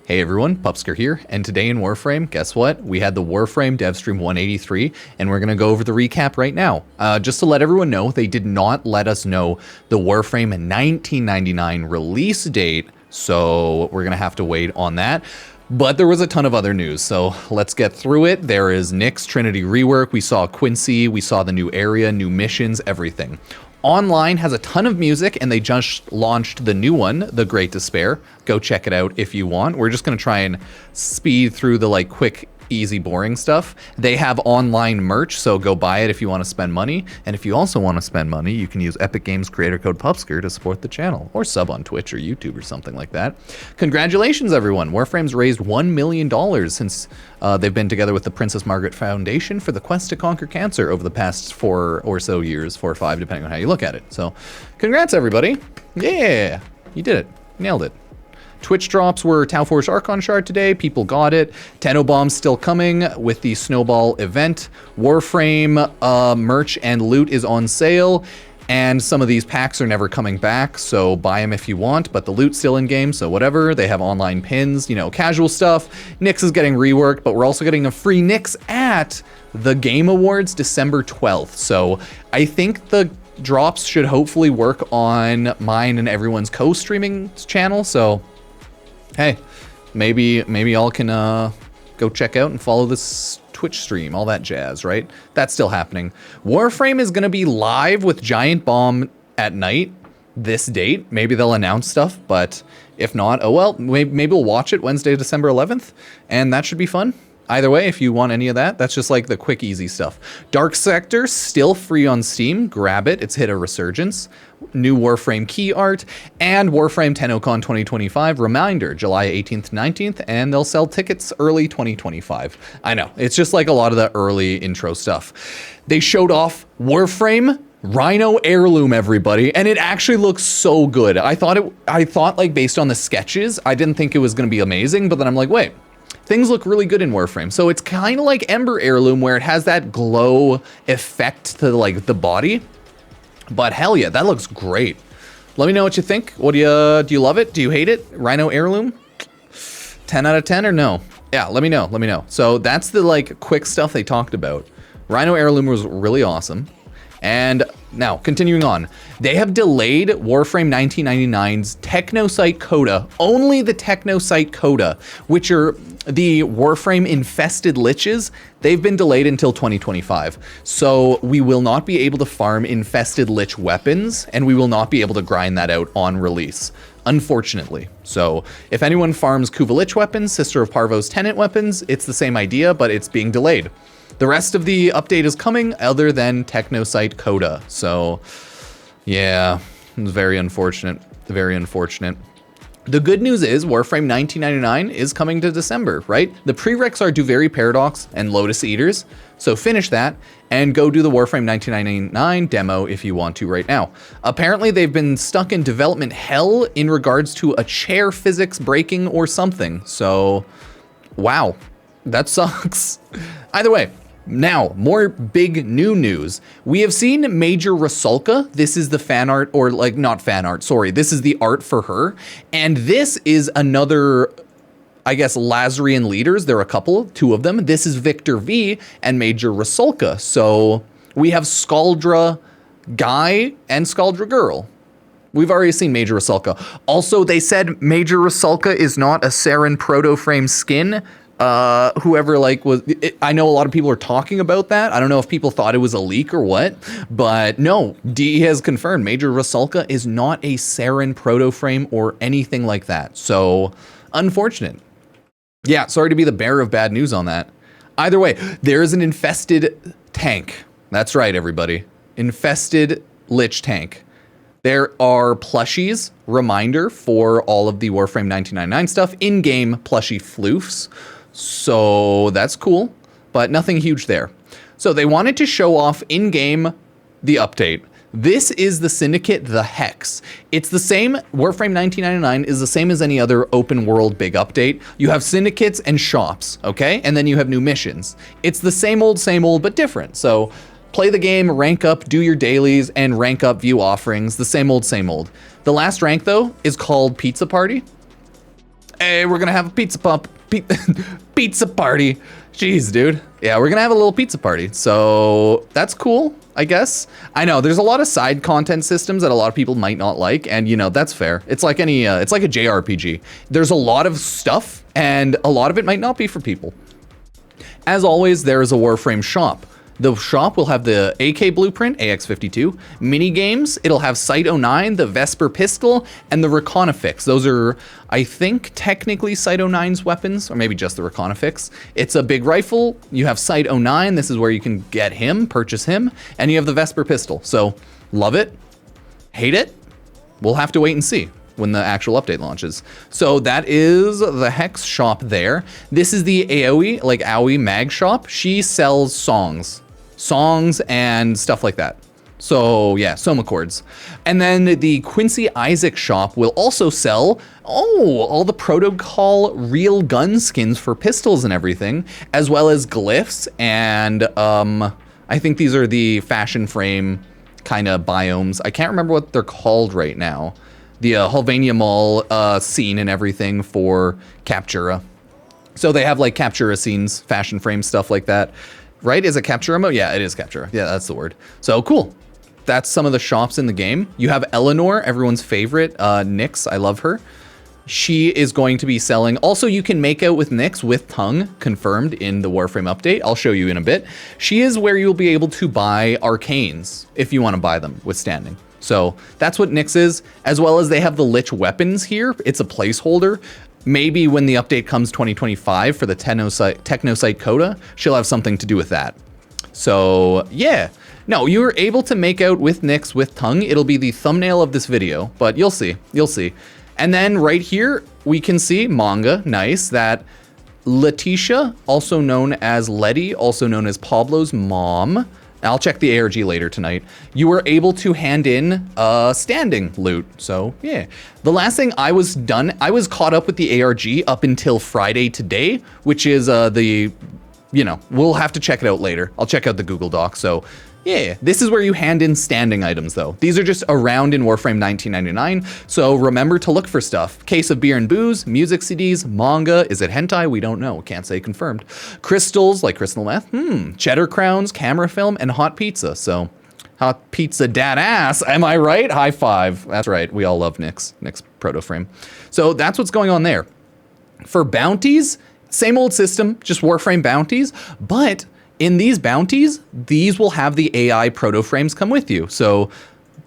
Hey everyone, Pupsker here, and today in Warframe, guess what? We had the Warframe Devstream 183, and we're going to go over the recap right now. Just to let everyone know, they did not let us know the Warframe 1999 release date, so we're going to have to wait on that. But there was a ton of other news, so let's get through it. There is Nyx Trinity Rework, we saw Quincy, we saw the new area, new missions, everything. Online has a ton of music, and they just launched the new one, The Great Despair. Go check it out if you want. We're just going to try and speed through the quick, easy, boring stuff. They have online merch, so go buy it if you want to spend money. And if you also want to spend money, you can use Epic Games creator code Pupsker to support the channel, or sub on Twitch or YouTube or something like that. Congratulations, everyone. Warframe's raised $1 million since they've been together with the Princess Margaret Foundation for the quest to conquer cancer over the past 4 or so years, 4 or 5, depending on how you look at it. So congrats, everybody. Yeah, you did it. Nailed it. Twitch drops were Tau Force Archon Shard today. People got it. Tenno Bomb's still coming with the Snowball event. Warframe merch and loot is on sale. And some of these packs are never coming back, so buy them if you want, but the loot's still in game, so whatever. They have online pins, you know, casual stuff. Nyx is getting reworked, but we're also getting a free Nyx at the Game Awards December 12th. So I think the drops should hopefully work on mine and everyone's co-streaming channel, so hey, maybe y'all can go check out and follow this Twitch stream, all that jazz, right? That's still happening. Warframe is going to be live with Giant Bomb at night this date. Maybe they'll announce stuff, but if not, oh well, maybe we'll watch it Wednesday, December 11th, and that should be fun. Either way, if you want any of that, that's just like the quick, easy stuff. Dark Sector, still free on Steam. Grab it. It's hit a resurgence. New Warframe key art, and Warframe TennoCon 2025. Reminder, July 18th, 19th, and they'll sell tickets early 2025. I know, it's just like a lot of the early intro stuff. They showed off Warframe Rhino Heirloom, everybody, and it actually looks so good. I thought like based on the sketches, I didn't think it was going to be amazing, but then I'm like, wait. Things look really good in Warframe. So it's kind of like Ember Heirloom where it has that glow effect to like the body. But hell yeah, that looks great. Let me know what you think. What do you love it? Do you hate it? Rhino Heirloom? 10 out of 10 or no? Yeah, let me know. Let me know. So that's the like quick stuff they talked about. Rhino Heirloom was really awesome. And now, continuing on, they have delayed Warframe 1999's Technocyte Coda, only the Technocyte Coda, which are the Warframe Infested Liches. They've been delayed until 2025. So we will not be able to farm Infested Lich weapons, and we will not be able to grind that out on release, unfortunately. So if anyone farms Kuva Lich weapons, Sister of Parvo's Tenant weapons, it's the same idea, but it's being delayed. The rest of the update is coming other than Technocyte Coda. So yeah, it's very unfortunate, very unfortunate. The good news is Warframe 1999 is coming to December, right? The prereqs are Do Very Paradox and Lotus Eaters. So finish that and go do the Warframe 1999 demo if you want to right now. Apparently they've been stuck in development hell in regards to a chair physics breaking or something. So wow, that sucks. Either way. Now, more big new news. We have seen Major Rusalka. This is the fan art, or like not fan art, sorry. This is the art for her. And this is another, I guess, Lazarian leaders. There are a couple, 2 of them. This is Victor V and Major Rusalka. So we have Scaldra Guy and Scaldra Girl. We've already seen Major Rusalka. Also, they said Major Rusalka is not a Saren proto-frame skin. Whoever like was, I know a lot of people are talking about that. I don't know if people thought it was a leak or what, but no, DE has confirmed Major Rusalka is not a Saren proto frame or anything like that. So unfortunate. Yeah, sorry to be the bearer of bad news on that. Either way, there is an infested tank. That's right, everybody. Infested Lich tank. There are plushies, reminder, for all of the Warframe 1999 stuff, in-game plushie floofs. So that's cool, but nothing huge there. So they wanted to show off in-game the update. This is the Syndicate, the Hex. It's the same, Warframe 1999 is the same as any other open world big update. You have syndicates and shops, okay? And then you have new missions. It's the same old, but different. So play the game, rank up, do your dailies, and rank up, view offerings, the same old. The last rank, though, is called Pizza Party. Hey, we're gonna have a pizza party. Jeez, dude. Yeah, we're gonna have a little pizza party. So that's cool, I guess. I know there's a lot of side content systems that a lot of people might not like, and you know, that's fair. It's like any, it's like a JRPG. There's a lot of stuff, and a lot of it might not be for people. As always, there is a Warframe shop. The shop will have the AK blueprint, AX52, mini games. It'll have Cyte-09, the Vesper pistol, and the Reconifix. Those are, I think, technically Cyte-09's weapons, or maybe just the Reconifix. It's a big rifle. You have Cyte-09. This is where you can get him, purchase him, and you have the Vesper pistol. So, love it, hate it. We'll have to wait and see when the actual update launches. So that is the Hex shop there. This is the AOE, like AOE mag shop. She sells songs and stuff like that. So yeah, Soma chords. And then the Quincy Isaac shop will also sell, all the protocol real gun skins for pistols and everything, as well as glyphs and I think these are the fashion frame kind of biomes. I can't remember what they're called right now. The Hulvania Mall scene and everything for Captura. So they have like Captura scenes, fashion frame stuff like that. Right? Is it Captura mode? Yeah, it is Captura. Yeah, that's the word. So cool. That's some of the shops in the game. You have Eleanor, everyone's favorite, Nyx. I love her. She is going to be selling. Also, you can make out with Nyx with tongue, confirmed in the Warframe update. I'll show you in a bit. She is where you'll be able to buy arcanes if you want to buy them with standing. So that's what Nyx is, as well as they have the Lich weapons here. It's a placeholder. Maybe when the update comes 2025 for the Technocyte Coda, she'll have something to do with that. So yeah, no, you're able to make out with Nyx with tongue. It'll be the thumbnail of this video, but you'll see, you'll see. And then right here, we can see manga, nice, that Letitia, also known as Letty, also known as Pablo's mom, I'll check the ARG later tonight. You were able to hand in standing loot. So yeah, the last thing I was done, I was caught up with the ARG up until Friday today, which is you know, we'll have to check it out later. I'll check out the Google Doc. So yeah, this is where you hand in standing items though. These are just around in Warframe 1999. So remember to look for stuff. Case of beer and booze, music CDs, manga. Is it hentai? We don't know. Can't say confirmed. Crystals like crystal meth. Cheddar crowns, camera film, and hot pizza. So hot pizza dad ass. Am I right? High five. That's right. We all love Nyx proto frame. So that's what's going on there. For bounties, same old system, just Warframe bounties, but in these bounties, these will have the AI proto frames come with you. So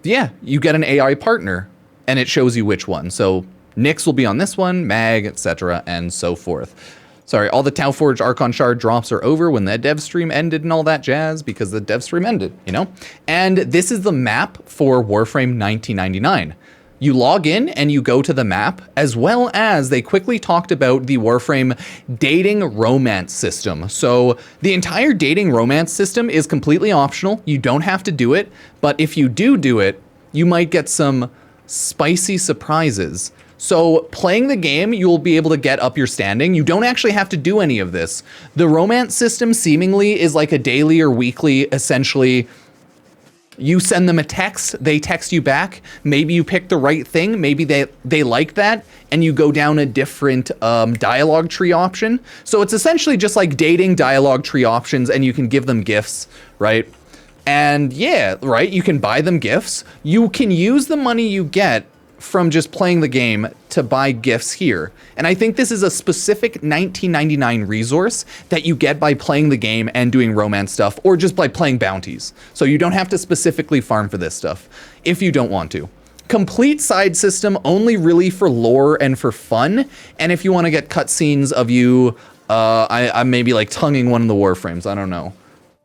yeah, you get an AI partner and it shows you which one. So Nyx will be on this one, Mag, etc., and so forth. Sorry, all the Tauforge Archon Shard drops are over when the dev stream ended and all that jazz, because the dev stream ended, you know? And this is the map for Warframe 1999. You log in and you go to the map, as well as they quickly talked about the Warframe dating romance system. So the entire dating romance system is completely optional. You don't have to do it, but if you do it, you might get some spicy surprises. So playing the game, you'll be able to get up your standing. You don't actually have to do any of this. The romance system seemingly is like a daily or weekly, essentially. You send them a text, they text you back. Maybe you pick the right thing. Maybe they like that, and you go down a different dialogue tree option. So it's essentially just like dating dialogue tree options, and you can give them gifts, right? And yeah, right, you can buy them gifts. You can use the money you get from just playing the game to buy gifts here. And I think this is a specific 1999 resource that you get by playing the game and doing romance stuff, or just by playing bounties. So you don't have to specifically farm for this stuff if you don't want to. Complete side system only really for lore and for fun. And if you want to get cutscenes of you, I maybe like tonguing one of the Warframes, I don't know.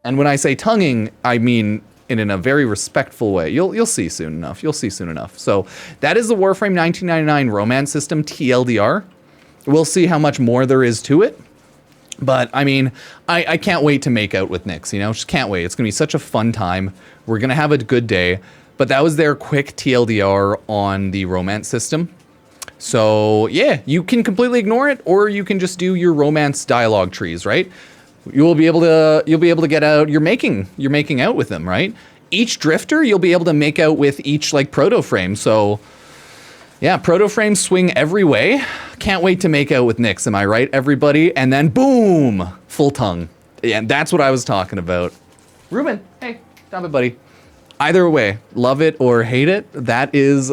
And when I say tonguing, I mean in a very respectful way. You'll see soon enough. You'll see soon enough. So that is the Warframe 1999 romance system, TLDR. We'll see how much more there is to it. But I mean, I can't wait to make out with Nyx, you know, just can't wait. It's gonna be such a fun time. We're gonna have a good day. But that was their quick TLDR on the romance system. So yeah, you can completely ignore it, or you can just do your romance dialogue trees, right? You'll be able to get out, you're making out with them, right? Each drifter, you'll be able to make out with each like proto frame. So Yeah, proto frames swing every way. Can't wait to make out with Nyx, am I right, everybody? And then boom, full tongue. Yeah, that's what I was talking about. Ruben, hey, stop it, buddy. Either way, love it or hate it, that is,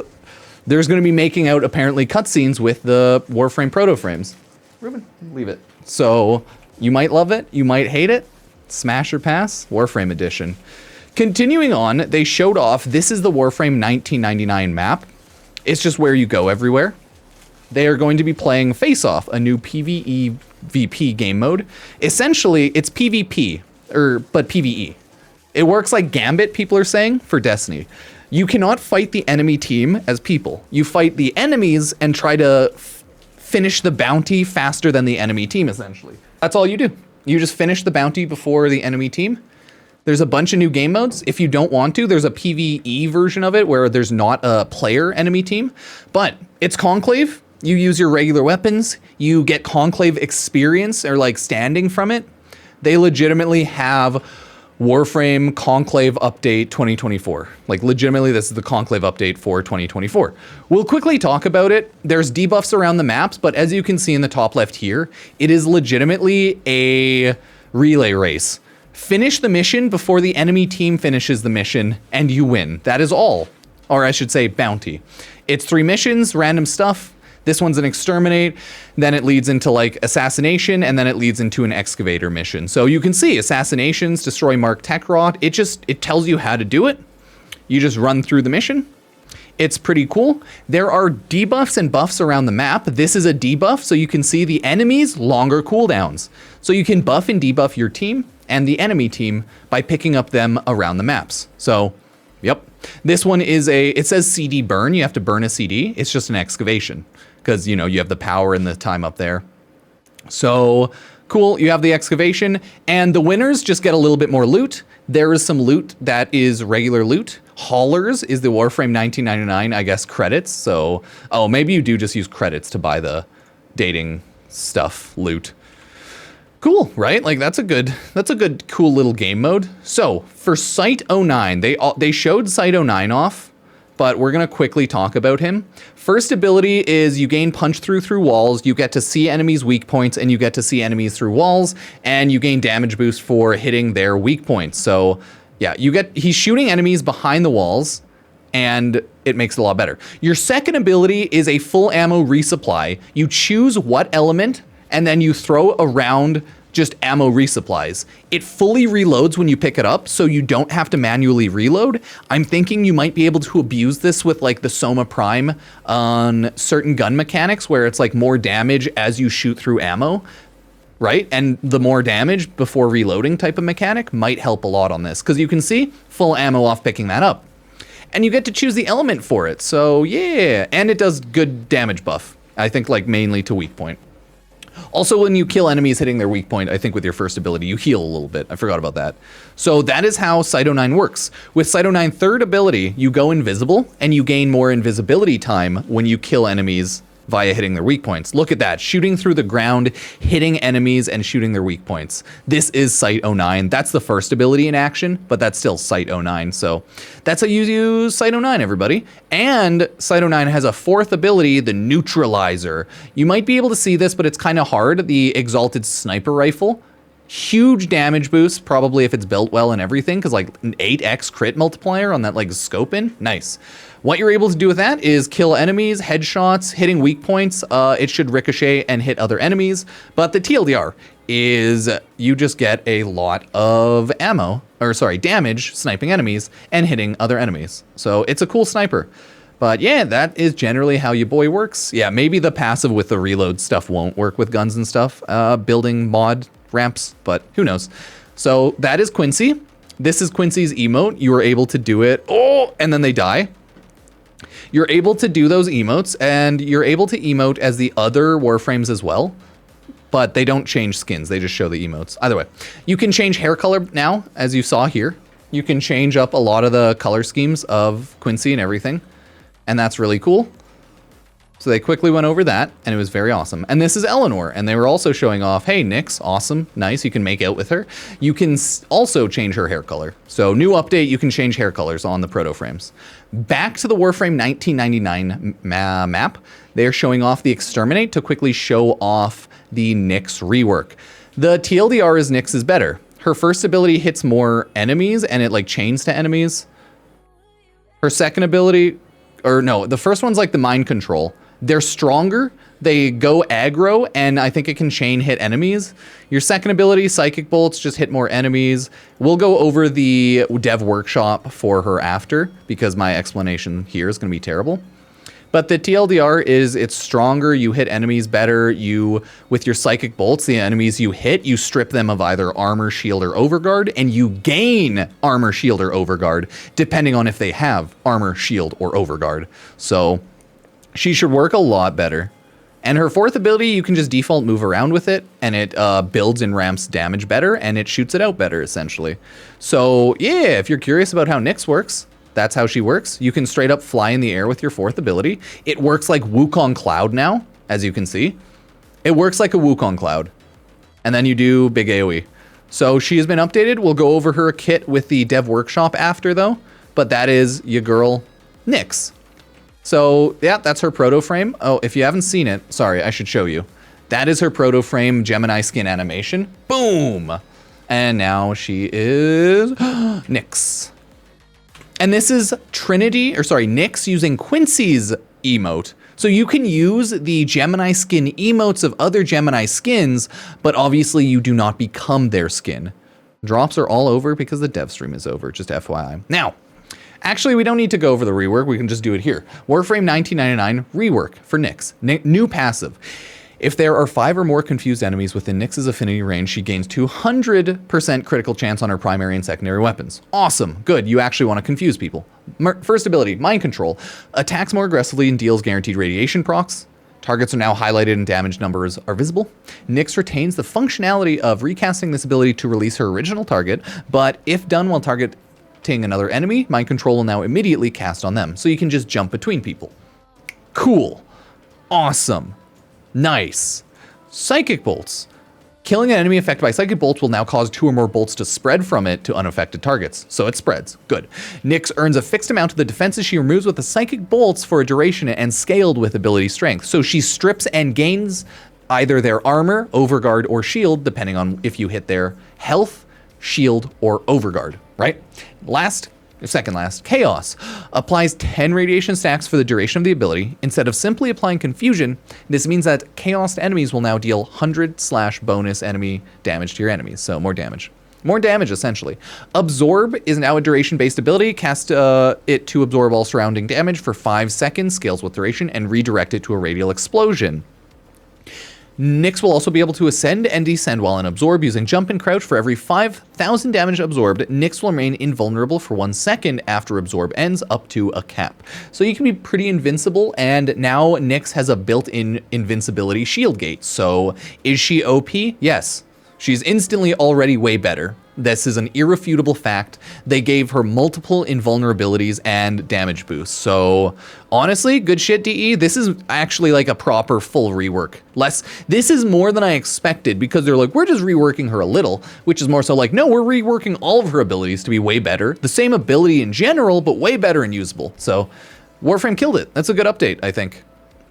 there's going to be making out apparently cutscenes with the Warframe proto frames. Ruben, leave it. So you might love it, you might hate it. Smash or pass, Warframe edition. Continuing on, they showed off, this is the Warframe 1999 map. It's just where you go everywhere. They are going to be playing Faceoff, a new PVE VP game mode. Essentially, it's PvP, but PVE. It works like Gambit, people are saying, for Destiny. You cannot fight the enemy team as people. You fight the enemies and try to finish the bounty faster than the enemy team, essentially. That's all you do. You just finish the bounty before the enemy team. There's a bunch of new game modes. If you don't want to, there's a PvE version of it where there's not a player enemy team, but it's Conclave. You use your regular weapons. You get Conclave experience or like standing from it. They legitimately have Warframe Conclave Update 2024. Like legitimately, this is the Conclave update for 2024. We'll quickly talk about it. There's debuffs around the maps, but as you can see in the top left here, it is legitimately a relay race. Finish the mission before the enemy team finishes the mission and you win. That is all. Or I should say bounty. It's 3 missions, random stuff. This one's an exterminate, then it leads into like assassination, and then it leads into an excavator mission. So you can see assassinations, destroy Mark Tech Rod. It tells you how to do it. You just run through the mission. It's pretty cool. There are debuffs and buffs around the map. This is a debuff, so you can see the enemies longer cooldowns. So you can buff and debuff your team and the enemy team by picking up them around the maps. So, yep. This one is it says CD burn. You have to burn a CD. It's just an excavation because, you know, you have the power and the time up there. So cool. You have the excavation and the winners just get a little bit more loot. There is some loot that is regular loot. Haulers is the Warframe 1999, I guess, credits. So, oh, maybe you do just use credits to buy the dating stuff loot. Cool, right? Like that's a good, cool little game mode. So for Cyte-09, they showed Cyte-09 off, but we're gonna quickly talk about him. First ability is you gain punch through walls, you get to see enemies' weak points, and you get to see enemies through walls, and you gain damage boost for hitting their weak points. So yeah, he's shooting enemies behind the walls, and it makes it a lot better. Your second ability is a full ammo resupply. You choose what element, and then you throw around just ammo resupplies. It fully reloads when you pick it up, so you don't have to manually reload. I'm thinking you might be able to abuse this with like the Soma Prime on certain gun mechanics where it's like more damage as you shoot through ammo, right? And the more damage before reloading type of mechanic might help a lot on this, because you can see full ammo off picking that up. And you get to choose the element for it, so yeah. And it does good damage buff, I think like mainly to weak point. Also, when you kill enemies hitting their weak point, I think with your first ability, you heal a little bit. I forgot about that. So that is how Cyte-09 works. With Cyte-09 third ability, you go invisible, and you gain more invisibility time when you kill enemies via hitting their weak points. Look at that, shooting through the ground, hitting enemies, and shooting their weak points. This is Cyte-09. That's the first ability in action, but that's still Cyte-09. So that's how you use Cyte-09, everybody. And Cyte-09 has a fourth ability, the Neutralizer. You might be able to see this, but it's kind of hard. The Exalted Sniper Rifle. Huge damage boost, probably if it's built well and everything, because like an 8x crit multiplier on that like scope in. Nice. What you're able to do with that is kill enemies, headshots, hitting weak points. It should ricochet and hit other enemies. But the TLDR is you just get a lot of damage sniping enemies and hitting other enemies. So it's a cool sniper. But yeah, that is generally how your boy works. Yeah, maybe the passive with the reload stuff won't work with guns and stuff, building mod ramps, but who knows. So that is Quincy. This is Quincy's emote. You are able to do it. Oh, and then they die. You're able to do those emotes, and you're able to emote as the other Warframes as well, but they don't change skins. They just show the emotes. Either way, you can change hair color now, as you saw here. You can change up a lot of the color schemes of Quincy and everything, and that's really cool. So they quickly went over that, and it was very awesome. And this is Eleanor, and they were also showing off, hey, Nyx, awesome, nice, you can make out with her. You can also change her hair color. So new update, you can change hair colors on the proto frames. Back to the Warframe 1999 map, they're showing off the Exterminate to quickly show off the Nyx Rework. The TLDR is Nyx is better. Her first ability hits more enemies, and it like chains to enemies. Her second ability, or no, the first one's like the mind control. They're stronger, they go aggro, and I think it can chain hit enemies. Your second ability, Psychic Bolts, just hit more enemies. We'll go over the dev workshop for her after, because my explanation here is going to be terrible. But the TLDR is it's stronger, you hit enemies better, with your Psychic Bolts, the enemies you hit, you strip them of either armor, shield, or overguard, and you gain armor, shield, or overguard, depending on if they have armor, shield, or overguard. So she should work a lot better. And her fourth ability, you can just default move around with it, and it builds and ramps damage better, and it shoots it out better, essentially. So yeah, if you're curious about how Nyx works, that's how she works. You can straight up fly in the air with your fourth ability. It works like Wukong Cloud now, as you can see. It works like a Wukong Cloud. And then you do big AoE. So she has been updated. We'll go over her kit with the dev workshop after, though. But that is your girl, Nyx. So yeah, that's her proto frame. Oh, if you haven't seen it, sorry, I should show you. That is her proto frame Gemini skin animation. Boom! And now she is Nyx. And this is Nyx using Quincy's emote. So you can use the Gemini skin emotes of other Gemini skins, but obviously you do not become their skin. Drops are all over because the dev stream is over, just FYI. Now, actually, we don't need to go over the rework. We can just do it here. Warframe 1999 rework for Nyx. New passive. If there are 5 or more confused enemies within Nyx's affinity range, she gains 200% critical chance on her primary and secondary weapons. Awesome. Good. You actually want to confuse people. First ability, Mind Control. Attacks more aggressively and deals guaranteed radiation procs. Targets are now highlighted and damage numbers are visible. Nyx retains the functionality of recasting this ability to release her original target, but if done while targeting another enemy, Mind Control will now immediately cast on them, so you can just jump between people. Cool. Awesome. Nice. Psychic Bolts. Killing an enemy affected by Psychic Bolts will now cause 2 or more bolts to spread from it to unaffected targets, so it spreads. Good. Nyx earns a fixed amount of the defenses she removes with the Psychic Bolts for a duration and scaled with ability strength. So she strips and gains either their armor, overguard, or shield, depending on if you hit their health, shield, or overguard, right? Second last, Chaos. Applies 10 radiation stacks for the duration of the ability. Instead of simply applying confusion, this means that Chaos enemies will now deal 100/bonus enemy damage to your enemies. So more damage. More damage, essentially. Absorb is now a duration-based ability. Cast it to absorb all surrounding damage for 5 seconds, scales with duration, and redirect it to a radial explosion. Nyx will also be able to ascend and descend while in Absorb using jump and crouch. For every 5,000 damage absorbed, Nyx will remain invulnerable for 1 second after Absorb ends, up to a cap. So you can be pretty invincible, and now Nyx has a built-in invincibility shield gate. So is she OP? Yes. She's instantly already way better. This is an irrefutable fact. They gave her multiple invulnerabilities and damage boosts. So honestly, good shit, DE. This is actually like a proper full rework. This is more than I expected, because they're like, we're just reworking her a little, which is more so like, no, we're reworking all of her abilities to be way better. The same ability in general, but way better and usable. So Warframe killed it. That's a good update, I think.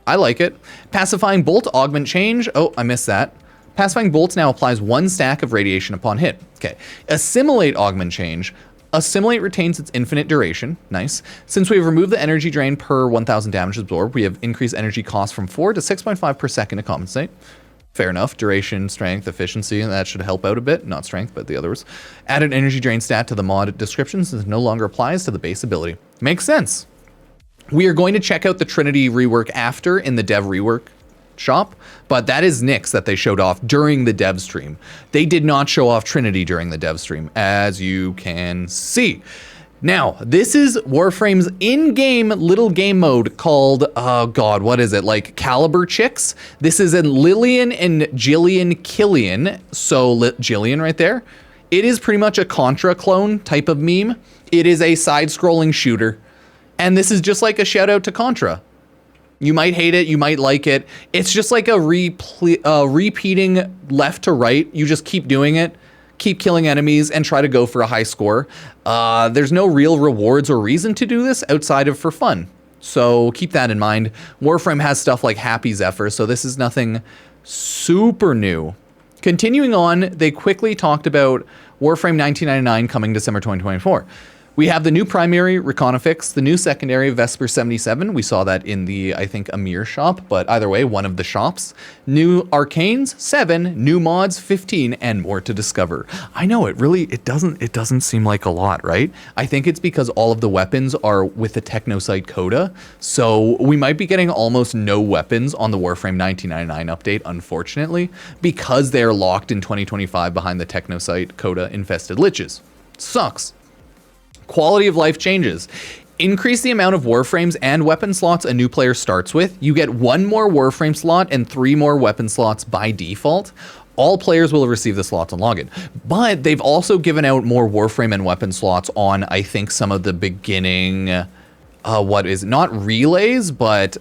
I like it. Pacifying Bolt, Augment Change. Oh, I missed that. Pacifying Bolts now applies 1 stack of radiation upon hit. Okay. Assimilate Augment Change. Assimilate retains its infinite duration. Nice. Since we have removed the energy drain per 1,000 damage absorbed, we have increased energy cost from 4 to 6.5 per second to compensate. Fair enough. Duration, strength, efficiency, and that should help out a bit. Not strength, but the others. Added energy drain stat to the mod description since it no longer applies to the base ability. Makes sense. We are going to check out the Trinity rework after in the dev rework shop, but that is Nyx that they showed off during the dev stream. They did not show off Trinity during the dev stream, as you can see. Now, this is Warframe's in-game little game mode called, oh god, what is it? Like Caliber Chicks? This is in Lillian and Jillian Killian. So Jillian right there. It is pretty much a Contra clone type of meme. It is a side-scrolling shooter. And this is just like a shout out to Contra. You might hate it, you might like it. It's just like a repeating left to right. You just keep doing it, keep killing enemies, and try to go for a high score. There's no real rewards or reason to do this outside of for fun. So keep that in mind. Warframe has stuff like Happy Zephyr, so this is nothing super new. Continuing on, they quickly talked about Warframe 1999 coming December 2024. We have the new primary, Reconifix, the new secondary, Vesper 77. We saw that in the, I think, Amir shop, but either way, one of the shops. New Arcanes, 7, new mods, 15, and more to discover. I know, it doesn't seem like a lot, right? I think it's because all of the weapons are with the Technocyte Coda, so we might be getting almost no weapons on the Warframe 1999 update, unfortunately, because they're locked in 2025 behind the Technocyte Coda Infested Liches. Sucks. Quality of life changes. Increase the amount of Warframes and weapon slots a new player starts with. You get 1 more Warframe slot and 3 more weapon slots by default. All players will receive the slots on login. But they've also given out more Warframe and weapon slots on, I think, some of the beginning, not relays, but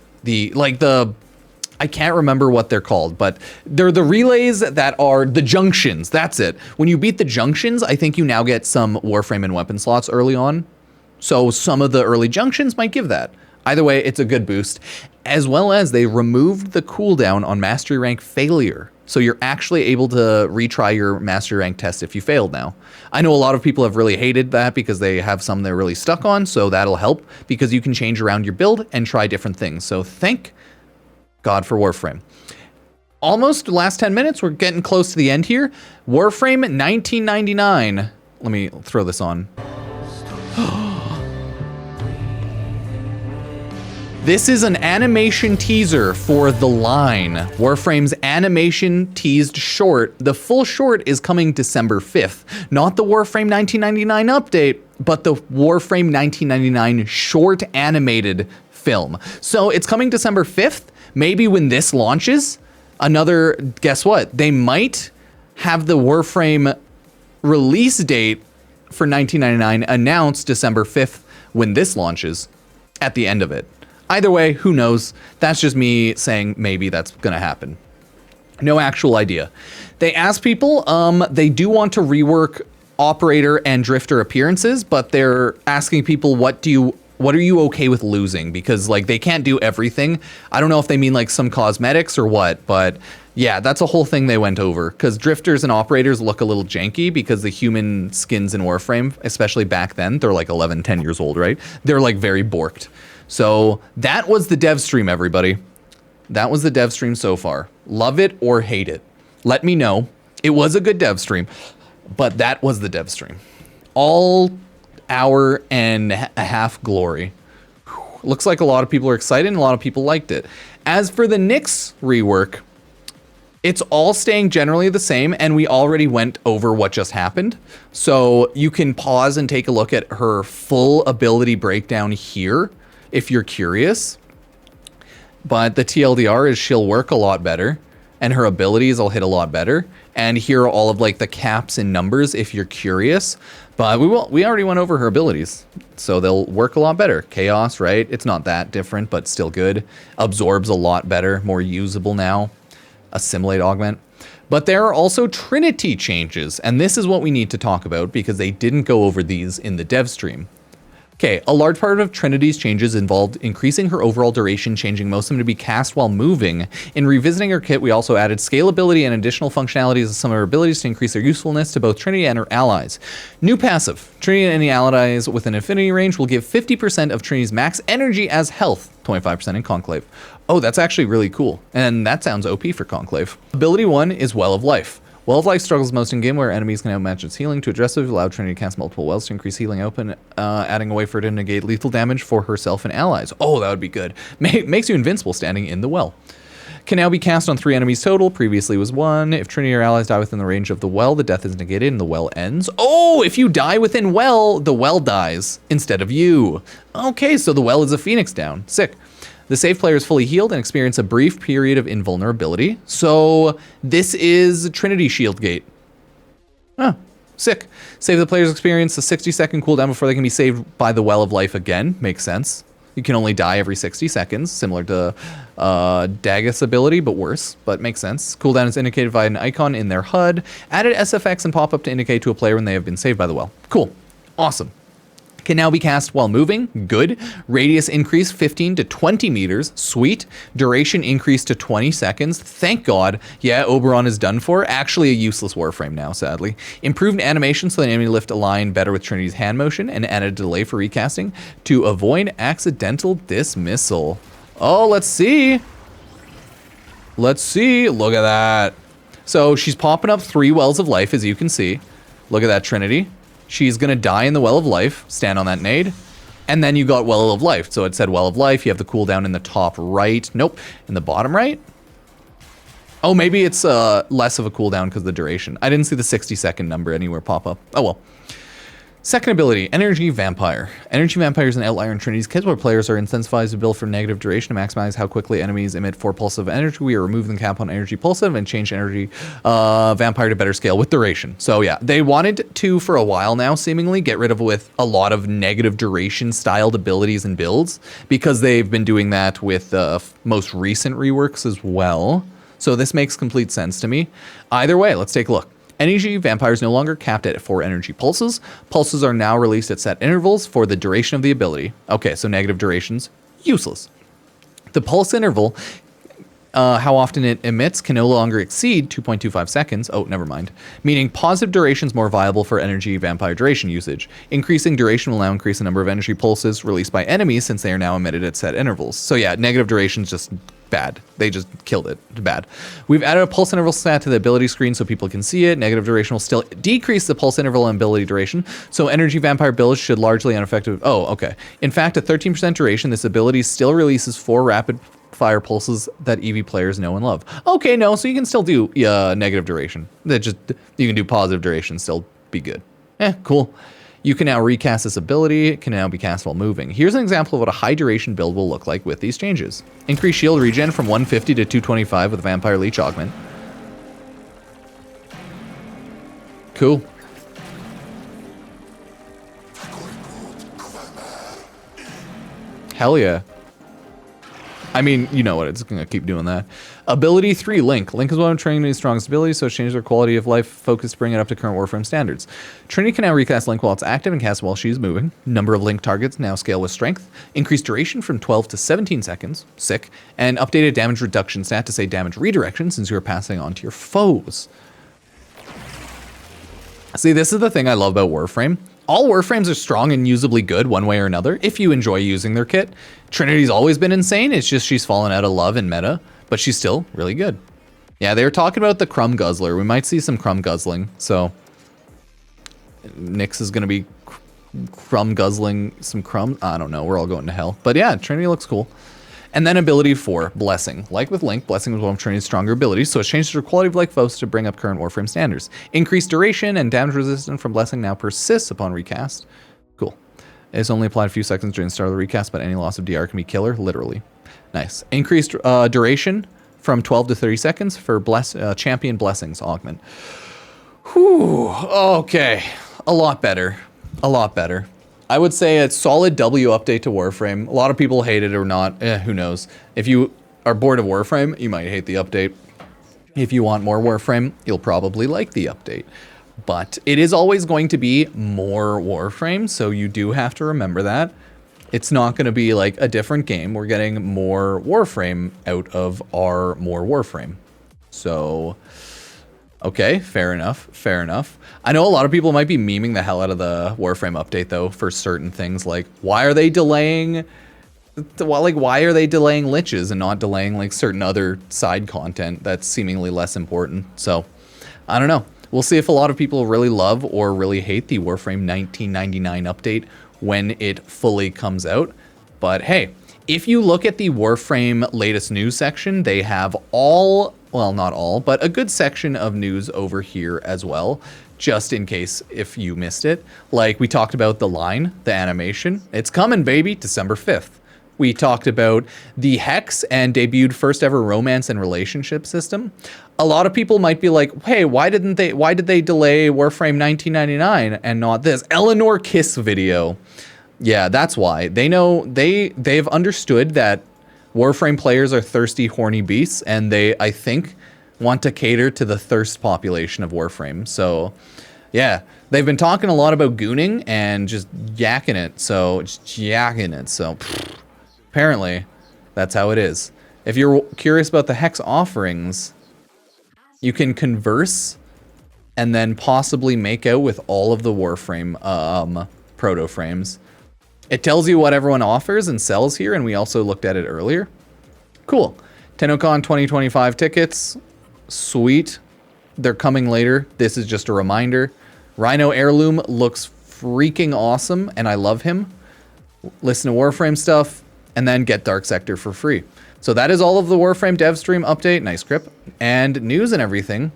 I can't remember what they're called, but they're the relays that are the junctions. That's it. When you beat the junctions, I think you now get some Warframe and weapon slots early on. So some of the early junctions might give that. Either way, it's a good boost. As well as they removed the cooldown on mastery rank failure. So you're actually able to retry your mastery rank test if you failed now. I know a lot of people have really hated that because they have some they're really stuck on. So that'll help because you can change around your build and try different things. So thank God for Warframe. Almost last 10 minutes. We're getting close to the end here. Warframe 1999. Let me throw this on. This is an animation teaser for The Line. Warframe's animation teased short. The full short is coming December 5th. Not the Warframe 1999 update, but the Warframe 1999 short animated film. So it's coming December 5th. Maybe when this launches, guess what? They might have the Warframe release date for 1999 announced December 5th when this launches at the end of it. Either way, who knows? That's just me saying maybe that's going to happen. No actual idea. They asked people, they do want to rework Operator and Drifter appearances, but they're asking people, what are you okay with losing? Because like they can't do everything. I don't know if they mean like some cosmetics or what, but yeah, that's a whole thing they went over. Because drifters and operators look a little janky because the human skins in Warframe, especially back then, they're like 11, 10 years old, right? They're like very borked. So that was the dev stream, everybody. That was the dev stream so far. Love it or hate it. Let me know. It was a good dev stream, but that was the dev stream. All hour and a half glory. Looks like a lot of people are excited and a lot of people liked it. As for the Nyx rework, it's all staying generally the same, and we already went over what just happened. So you can pause and take a look at her full ability breakdown here if you're curious. But the TLDR is she'll work a lot better, and her abilities will hit a lot better. And here are all of like the caps and numbers if you're curious. But we already went over her abilities, so they'll work a lot better. Chaos, right? It's not that different, but still good. Absorbs a lot better, more usable now. Assimilate, augment. But there are also Trinity changes, and this is what we need to talk about because they didn't go over these in the dev stream. Okay, a large part of Trinity's changes involved increasing her overall duration, changing most of them to be cast while moving. In revisiting her kit, we also added scalability and additional functionalities of some of her abilities to increase their usefulness to both Trinity and her allies. New passive. Trinity and any allies with an affinity range will give 50% of Trinity's max energy as health, 25% in Conclave. Oh, that's actually really cool. And that sounds OP for Conclave. Ability 1 is Well of Life. Well of Life struggles most in game where enemies can outmatch its healing. To address it, allow Trinity to cast multiple wells to increase healing open, adding a way for it to negate lethal damage for herself and allies. Oh, that would be good. Makes you invincible standing in the well. Can now be cast on 3 enemies total. Previously was 1. If Trinity or allies die within the range of the well, the death is negated and the well ends. Oh, if you die within well, the well dies instead of you. Okay, so the well is a phoenix down. Sick. The save player is fully healed and experience a brief period of invulnerability. So this is Trinity Shield Gate. Oh, sick. Save the player's experience a 60-second cooldown before they can be saved by the Well of Life again. Makes sense. You can only die every 60 seconds, similar to Dagus ability, but worse, but makes sense. Cooldown is indicated by an icon in their HUD. Added SFX and pop-up to indicate to a player when they have been saved by the well. Cool. Awesome. Can now be cast while moving. Good. Radius increase 15 to 20 meters. Sweet. Duration increase to 20 seconds. Thank God. Yeah, Oberon is done for. Actually a useless Warframe now, sadly. Improved animation so the enemy lift align better with Trinity's hand motion, and added delay for recasting to avoid accidental dismissal. Oh, let's see. Let's see. Look at that. So she's popping up 3 wells of life, as you can see. Look at that, Trinity. She's going to die in the Well of Life, stand on that nade, and then you got Well of Life. So it said Well of Life, you have the cooldown in the top right. Nope, in the bottom right? Oh, maybe it's less of a cooldown because of the duration. I didn't see the 60-second number anywhere pop up. Oh well. Second ability, Energy Vampire. Energy Vampire is an outlier in Trinity's kit where players are incentivized to build for negative duration to maximize how quickly enemies emit 4 pulses of energy. We are removing the cap on energy pulsive and change Energy Vampire to better scale with duration. So yeah, they wanted to, for a while now, seemingly get rid of with a lot of negative duration styled abilities and builds, because they've been doing that with most recent reworks as well. So this makes complete sense to me. Either way, let's take a look. Energy Vampire is no longer capped at 4 energy pulses. Pulses are now released at set intervals for the duration of the ability. Okay, so negative durations, useless. The pulse interval, how often it emits, can no longer exceed 2.25 seconds. Oh, never mind. Meaning positive duration is more viable for Energy Vampire duration usage. Increasing duration will now increase the number of energy pulses released by enemies since they are now emitted at set intervals. So yeah, negative duration is just bad. They just killed it. Bad. We've added a pulse interval stat to the ability screen so people can see it. Negative duration will still decrease the pulse interval and ability duration, so Energy Vampire builds should largely unaffected. Oh, okay. In fact, at 13% duration, this ability still releases 4 rapid fire pulses that EV players know and love. Okay, no, so you can still do negative duration. That just, you can do positive duration, still be good. Cool. You can now recast this ability. It can now be cast while moving. Here's an example of what a high duration build will look like with these changes. Increase shield regen from 150 to 225 with Vampire Leech Augment. Cool. Hell yeah. I mean, you know what, it's gonna keep doing that. Ability 3, Link. Link is one of Trinity's strongest abilities, so it's changed their quality of life focus to bring it up to current Warframe standards. Trinity can now recast Link while it's active and cast while she's moving. Number of Link targets now scale with strength. Increased duration from 12 to 17 seconds. Sick. And updated damage reduction stat to say damage redirection since you are passing on to your foes. See, this is the thing I love about Warframe. All Warframes are strong and usably good one way or another if you enjoy using their kit. Trinity's always been insane, it's just she's fallen out of love in meta, but she's still really good. Yeah, they were talking about the crumb guzzler. We might see some crumb guzzling, so Nyx is going to be crumb guzzling some crumbs. I don't know, we're all going to hell. But yeah, Trinity looks cool. And then ability 4, Blessing. Like with Link, Blessing was one of Trinity's stronger abilities, so it's changed her quality of life foes to bring up current Warframe standards. Increased duration and damage resistance from Blessing now persists upon recast. Cool. It's only applied a few seconds during the start of the recast, but any loss of DR can be killer, literally. Nice. Increased duration from 12 to 30 seconds for Champion Blessings Augment. Whew, okay. A lot better. A lot better. I would say a solid W update to Warframe. A lot of people hate it or not. Who knows? If you are bored of Warframe, you might hate the update. If you want more Warframe, you'll probably like the update. But it is always going to be more Warframe, so you do have to remember that. It's not going to be like a different game. We're getting more Warframe out of our more Warframe. So, okay, fair enough, fair enough. I know a lot of people might be memeing the hell out of the Warframe update though for certain things, like why are they delaying Liches and not delaying like certain other side content that's seemingly less important. So I don't know. We'll see if a lot of people really love or really hate the Warframe 1999 update when it fully comes out. But hey, if you look at the Warframe latest news section, they have all, well, not all, but a good section of news over here as well, just in case if you missed it. Like we talked about the line, the animation. It's coming, baby, December 5th. We talked about the Hex and debuted first ever romance and relationship system. A lot of people might be like, hey, why did they delay Warframe 1999 and not this Eleanor kiss video? Yeah, that's why. They know, they've understood that Warframe players are thirsty, horny beasts, and they, I think, want to cater to the thirst population of Warframe. So, yeah, they've been talking a lot about gooning and just yakking it. So, apparently, that's how it is. If you're curious about the Hex offerings, you can converse and then possibly make out with all of the Warframe proto frames. It tells you what everyone offers and sells here, and we also looked at it earlier. Cool. TennoCon 2025 tickets. Sweet. They're coming later. This is just a reminder. Rhino Heirloom looks freaking awesome, and I love him. Listen to Warframe stuff, and then get Dark Sector for free. So that is all of the Warframe Devstream update, nice grip, and news and everything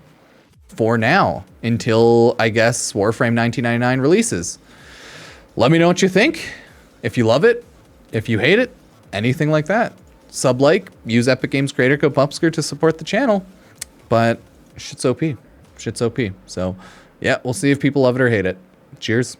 for now, until, I guess, Warframe 1999 releases. Let me know what you think. If you love it, if you hate it, anything like that. Sub-like, use Epic Games creator code Pupsker to support the channel. But shit's OP. Shit's OP. So, yeah, we'll see if people love it or hate it. Cheers.